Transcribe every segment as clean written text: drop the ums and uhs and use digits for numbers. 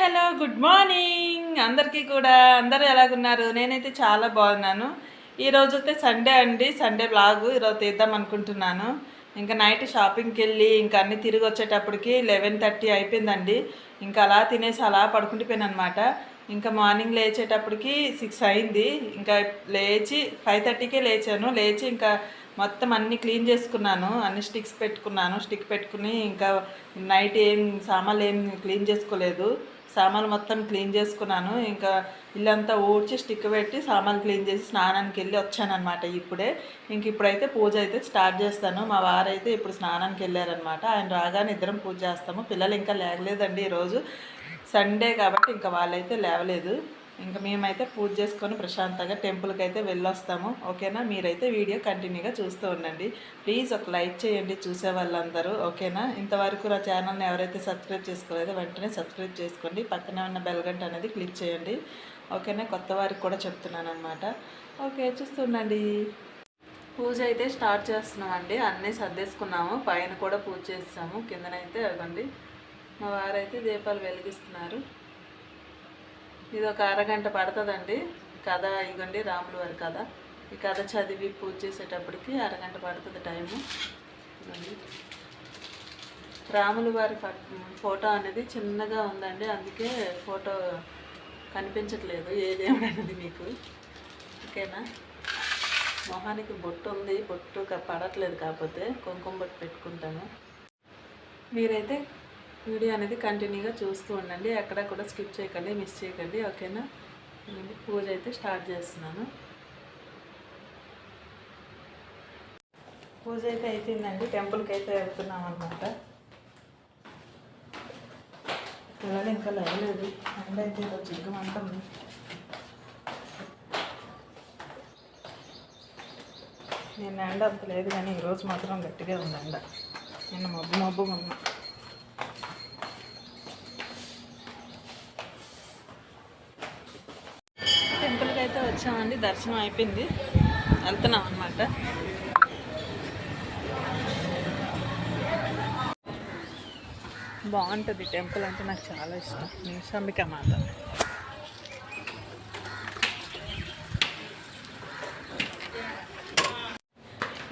Hello good morning అందరికీ కూడా. అందరూ ఎలాగున్నారు? నేనైతే చాలా బాగున్నాను. ఈరోజు అయితే సండే అండి, సండే వ్లాగు ఈరోజు తీద్దాం అనుకుంటున్నాను. ఇంకా నైట్ షాపింగ్కి వెళ్ళి ఇంకా అన్నీ తిరిగి వచ్చేటప్పటికి 11:30 అయిపోయిందండి. ఇంకా అలా తినేసి అలా పడుకుంటుపోయాను అనమాట. ఇంకా మార్నింగ్ లేచేటప్పటికి 6 అయింది. ఇంకా లేచి 5:30కే లేచాను. లేచి ఇంకా మొత్తం అన్నీ క్లీన్ చేసుకున్నాను, అన్ని స్టిక్స్ పెట్టుకున్నాను. స్టిక్ పెట్టుకుని ఇంకా నైట్ సామాన్లు ఏం క్లీన్ చేసుకోలేదు. సామాన్లు మొత్తం క్లీన్ చేసుకున్నాను. ఇంకా ఇల్లంతా ఊడ్చి స్టిక్ పెట్టి సామాన్లు క్లీన్ చేసి స్నానానికి వెళ్ళి వచ్చానమాట ఇప్పుడే. ఇప్పుడైతే పూజ అయితే స్టార్ట్ చేస్తాను. మా వారైతే ఇప్పుడు స్నానానికి వెళ్ళారనమాట. ఆయన రాగానే ఇద్దరం పూజ చేస్తాము. పిల్లలు ఇంకా లేగలేదండి, ఈరోజు సండే కాబట్టి ఇంకా వాళ్ళైతే లేవలేదు. ఇంకా మేమైతే పూజ చేసుకొని ప్రశాంతంగా టెంపుల్కి అయితే వెళ్ళొస్తాము. ఓకేనా? మీరైతే వీడియో కంటిన్యూగా చూస్తూ ఉండండి. ప్లీజ్ ఒక లైక్ చేయండి చూసే వాళ్ళందరూ. ఓకేనా? ఇంతవరకు నా ఛానల్ని ఎవరైతే సబ్స్క్రైబ్ చేసుకోలేదో వెంటనే సబ్స్క్రైబ్ చేసుకోండి. పక్కనే ఉన్న బెల్ గంట అనేది క్లిక్ చేయండి. ఓకేనా? కొత్త వారికి కూడా చెప్తున్నాను అనమాట. ఓకే, చూస్తుండండి. పూజ అయితే స్టార్ట్ చేస్తున్నామండి. అన్నీ సర్దేసుకున్నాము. పైన కూడా పూజ చేస్తాము. కిందనైతే అవ్వండి మా వారైతే దీపాలు వెలిగిస్తున్నారు. ఇది ఒక అరగంట పడుతుందండి కథ. ఇగండి రాముల వారి కథ. ఈ కథ చదివి పూజ చేసేటప్పటికి అరగంట పడుతుంది టైము. రాముల వారి ఫోటో అనేది చిన్నగా ఉందండి, అందుకే ఫోటో కనిపించట్లేదు ఏ దేవుడు అనేది మీకు. ఓకేనా? మొహానికి బొట్టు ఉంది, బొట్టు పడట్లేదు, కాకపోతే కుంకుమ బొట్టు పెట్టుకుంటాను. మీరైతే వీడియో అనేది కంటిన్యూగా చూస్తూ ఉండండి, ఎక్కడ కూడా స్కిప్ చేయకండి, మిస్ చేయకండి. ఓకేనా? పూజ అయితే స్టార్ట్ చేస్తున్నాను. పూజ అయితే అయిపోయిందండి. టెంపుల్కి అయితే వెళ్తున్నాం అనమాట. పిల్లలు ఇంకా లేవలేదు. ఎండ అయితే ఈరోజు జిగ్గమంటుంది. నిన్న ఎండ అంత లేదు కానీ ఈరోజు మాత్రం గట్టిగా ఉంది ఎండ. నిన్న మబ్బుగా ఉన్నా. టెంపుల్కి అయితే వచ్చామండి, దర్శనం అయిపోయింది, వెళ్తున్నాం అనమాట. బాగుంటుంది టెంపుల్ అంటే, నాకు చాలా ఇష్టం. నిమిషాంబిక మాత.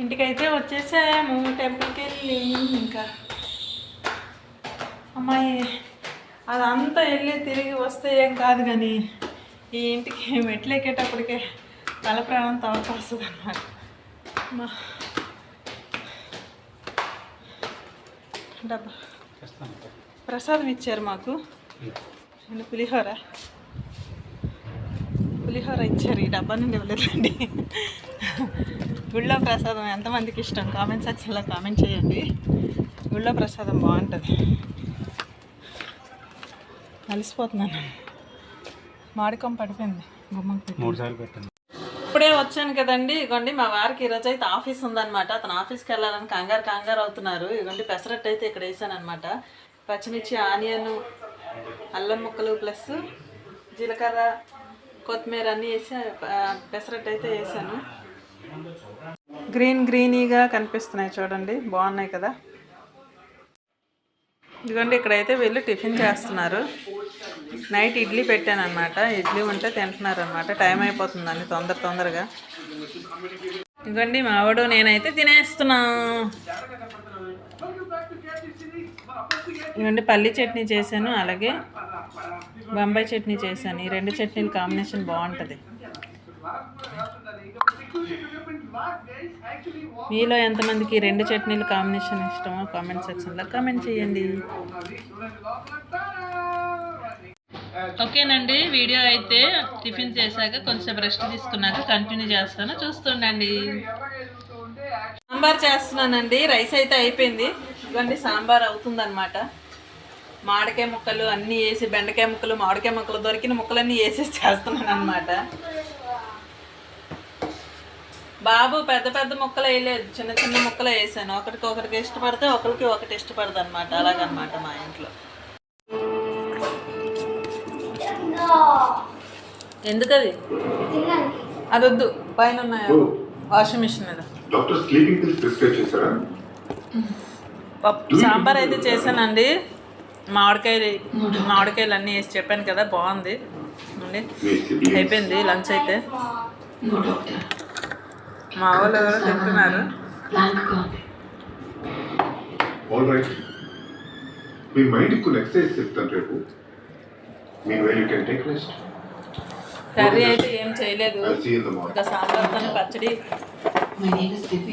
ఇంటికైతే వచ్చేసాము టెంపుల్కి వెళ్ళి. ఇంకా అమ్మాయి అదంతా వెళ్ళి తిరిగి వస్తే ఏం కాదు, కానీ ఈ ఇంటికి మెట్లు ఎక్కేటప్పటికే తల ప్రాణం తవక వస్తుంది అన్నమాట. డబ్బా ప్రసాదం ఇచ్చారు మాకు, పులిహోర ఇచ్చారు. ఈ డబ్బా నుండి ఇవ్వలేదండి. గుళ్ళో ప్రసాదం ఎంతమందికి ఇష్టం కామెంట్ సెక్షన్లో కామెంట్ చేయండి. గుళ్ళో ప్రసాదం బాగుంటుంది. కలిసిపోతున్నాను, మాడికం పడిపోయింది గుమ్మకి. 3 సార్లు పెట్టండి. ఇప్పుడే వచ్చాను కదండి. ఇగోండి మా వారికి ఈరోజు అయితే ఆఫీస్ ఉందన్నమాట. అతను ఆఫీస్కి వెళ్ళాలని కంగారు అవుతున్నారు. ఇగోండి పెసరట్టు అయితే ఇక్కడ వేసాను అనమాట. పచ్చిమిర్చి, ఆనియన్, అల్లం ముక్కలు ప్లస్ జీలకర్ర, కొత్తిమీర అన్నీ వేసి పెసరట్టు అయితే వేసాను. గ్రీనీగా కనిపిస్తున్నాయి చూడండి, బాగున్నాయి కదా. ఇదిగోండి ఇక్కడైతే వీళ్ళు టిఫిన్ చేస్తున్నారు. నైట్ ఇడ్లీ పెట్టాను అనమాట. ఇడ్లీ ఉంటే తింటున్నారు అనమాట. టైం అయిపోతుందండి తొందరగా. ఇదిగోండి మావాడు నేనైతే తినేస్తున్నా. ఇదిగోండి పల్లి చట్నీ చేశాను, అలాగే బొంబాయి చట్నీ చేశాను. ఈ 2 చట్నీలు కాంబినేషన్ బాగుంటుంది. మీలో ఎంతమందికి 2 చట్నీలు కాంబినేషన్ ఇష్టమో కామెంట్ సెక్షన్లో కామెంట్ చేయండి. ఓకేనండి, వీడియో అయితే టిఫిన్ చేశాక కొంచెం రెస్ట్ తీసుకున్నాక కంటిన్యూ చేస్తాను, చూస్తుండండి. సాంబార్ చేస్తున్నానండి. రైస్ అయితే అయిపోయింది. ఇదిగోండి సాంబార్ అవుతుందన్నమాట. మామిడికాయ ముక్కలు అన్నీ వేసి, బెండకాయ ముక్కలు, మామిడికాయ ముక్కలు, దొరికిన ముక్కలన్నీ వేసేసి చేస్తున్నాను అనమాట. బాబు పెద్ద ముక్కలు వేయలేదు, చిన్న ముక్కలు వేసాను. ఒకరికి ఇష్టపడితే ఒకరికి ఇష్టపడదు అనమాట. అలాగనమాట మా ఇంట్లో. ఎందుకది అది వద్దు, పైన ఉన్నాయో వాషింగ్ మిషన్ మీద. సాంబార్ అయితే చేశానండి. మామిడికాయలు అన్నీ వేసి చెప్పాను కదా, బాగుంది అండి. అయిపోయింది లంచ్ అయితే. మా వాళ్ళు ఎవరో తింటున్నారు. మీ మైండ్కి కొన్ని ఎక్సర్సైజ్ చెప్తాను రేపు. కర్రీ అయితే ఏం చేయలేదు, ఇంకా సాంబార్తో పచ్చడి,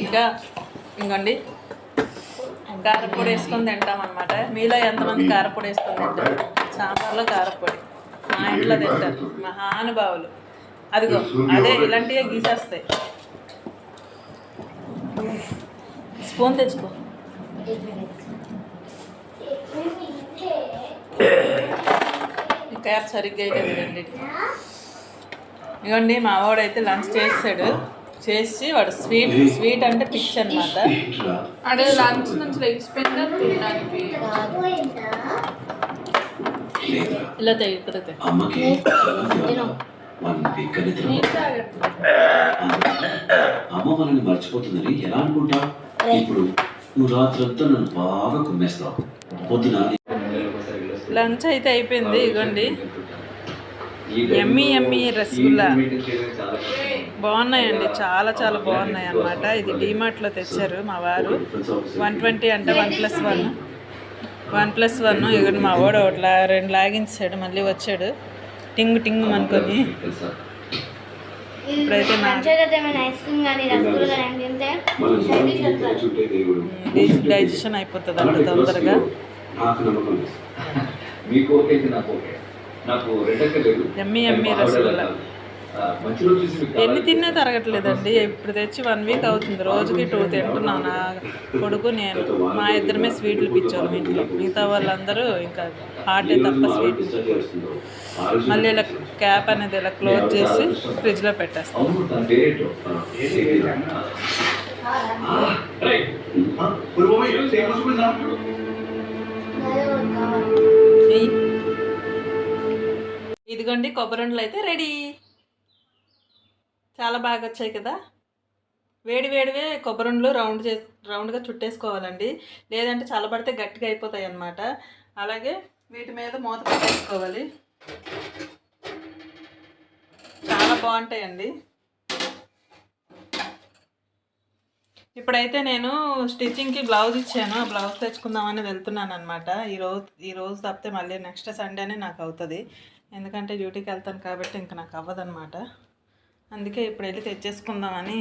ఇంకా ఇంకోండి కారపొడి వేసుకొని తింటాం అనమాట. మీలో ఎంతమంది కారపొడి వేసుకొని తింటారు? సాంబార్లో కారపొడి మా ఇంట్లో తింటారు మహానుభావులు. అదిగో అదే ఇలాంటివే గీసేస్తాయి. స్పూన్ తెచ్చుకో. క్యాప్ సరిగ్గా అయిపోయింది రెండింటికి. ఇవ్వండి మా వాడైతే లంచ్ చేస్తాడు. చేసి వాడు స్వీట్ అంటే పిచ్ అనమాట. అదే లంచ్ నుంచి లెగిసిపోయిందా తినడానికి. ఇలా తిరుగుతాయి. అమ్మ మనల్ని మర్చిపోతుందని ఎలా అనుకుంటా? ఇప్పుడు నువ్వు రాత్రంతా నన్ను బాగా కుమ్మేస్తావు. పొద్దున లంచ్ అయితే అయిపోయింది. ఇగోండి ఎమ్మి రసగుల్లా బాగున్నాయండి, చాలా చాలా బాగున్నాయి అన్నమాట. ఇది డీమార్ట్లో తెచ్చారు మా వారు. 120 అంటే 1+1 ఇగోండి మా వాడు ఒకట్లా 2 లాగించాడు, మళ్ళీ వచ్చాడు టింగు టింగు అనుకొని. ఇప్పుడైతే డైజెషన్ అయిపోతుంది అంట తొందరగా. ఎమ్మి రసగుల్లా ఎన్ని తిన్నా తరగట్లేదండి. ఇప్పుడు తెచ్చి 1 వీక్ అవుతుంది. రోజుకి 2 తింటున్నాను. నా కొడుకు నేను మా ఇద్దరమే స్వీట్లు పిచ్చోళ్ళు ఇంట్లో. మిగతా వాళ్ళందరూ ఇంకా హాటే తప్ప స్వీట్. మళ్ళీ ఇలా క్యాప్ అనేది ఇలా క్లోజ్ చేసి ఫ్రిడ్జ్లో పెట్టేస్తాం. ఇదిగోండి కొబ్బరి అయితే రెడీ. చాలా బాగా వచ్చాయి కదా. వేడివే కొబ్బరి రౌండ్గా చుట్టేసుకోవాలండి, లేదంటే చల్లబడితే గట్టిగా అయిపోతాయి అన్నమాట. అలాగే వీటి మీద మూత పెట్టేసుకోవాలి. చాలా బాగుంటాయండి. ఇప్పుడైతే నేను స్టిచ్చింగ్కి బ్లౌజ్ ఇచ్చాను. ఆ బ్లౌజ్ తెచ్చుకుందామని వెళ్తున్నాను అనమాట. ఈరోజు తప్పితే మళ్ళీ నెక్స్ట్ సండేనే నాకు అవుతుంది. ఎందుకంటే డ్యూటీకి వెళ్తాను కాబట్టి ఇంకా నాకు అవ్వదన్నమాట. అందుకే ఇప్పుడు వెళ్ళి తెచ్చేసుకుందామని,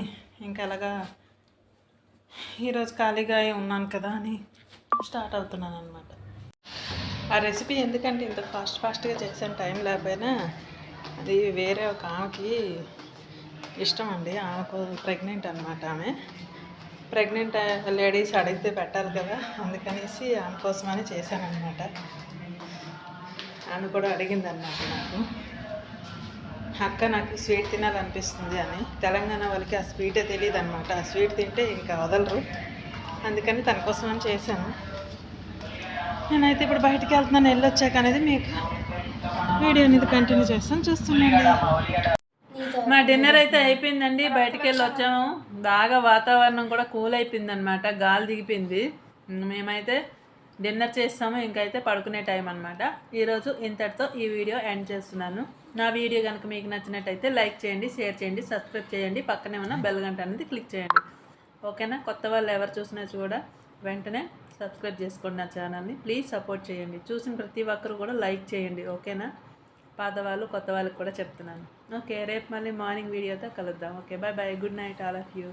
ఇంకా అలాగా ఈరోజు ఖాళీగా ఉన్నాను కదా అని స్టార్ట్ అవుతున్నాను అనమాట. ఆ రెసిపీ ఎందుకంటే ఇంత ఫాస్ట్గా చేసాను, టైం లేకపోయినా. అది వేరే ఒక ఆమెకి ఇష్టం అండి. ఆమెకు ప్రెగ్నెంట్ అనమాట. ఆమె ప్రెగ్నెంట్ లేడీస్ అడిగితే పెట్టాలి కదా, అందుకనేసి ఆమె కోసమని చేశాను అనమాట. ఆమె కూడా అడిగింది అన్నమాట నాకు, అక్క నాకు స్వీట్ తినాలనిపిస్తుంది అని. తెలంగాణ వాళ్ళకి ఆ స్వీటే తెలియదు అనమాట. ఆ స్వీట్ తింటే ఇంకా వదలరు. అందుకని తన కోసం అని చేశాను. నేనైతే ఇప్పుడు బయటికి వెళ్తున్నాను. వెళ్ళొచ్చాక అనేది మీకు వీడియో అనేది కంటిన్యూ చేస్తాను, చూస్తున్నాండి. మా డిన్నర్ అయితే అయిపోయిందండి. బయటికి వెళ్ళి వచ్చాము. బాగా వాతావరణం కూడా కూల్ అయిపోయింది అనమాట, గాలి దిగిపోయింది. మేమైతే డిన్నర్ చేస్తాము, ఇంకైతే పడుకునే టైం అనమాట. ఈరోజు ఇంతటితో ఈ వీడియో ఎండ్ చేస్తున్నాను. నా వీడియో కనుక మీకు నచ్చినట్టయితే లైక్ చేయండి, షేర్ చేయండి, సబ్స్క్రైబ్ చేయండి. పక్కనే ఉన్న బెల్ గంట అనేది క్లిక్ చేయండి. ఓకేనా? కొత్త వాళ్ళు ఎవరు చూసినా కూడా వెంటనే సబ్స్క్రైబ్ చేసుకోండి నా ఛానల్ని. ప్లీజ్ సపోర్ట్ చేయండి. చూసిన ప్రతి ఒక్కరు కూడా లైక్ చేయండి. ఓకేనా? పాత వాళ్ళు కొత్త వాళ్ళకి కూడా చెప్తున్నాను. ఓకే, రేపు మళ్ళీ మార్నింగ్ వీడియోతో కలుద్దాం. Okay, bye bye, good night all of you.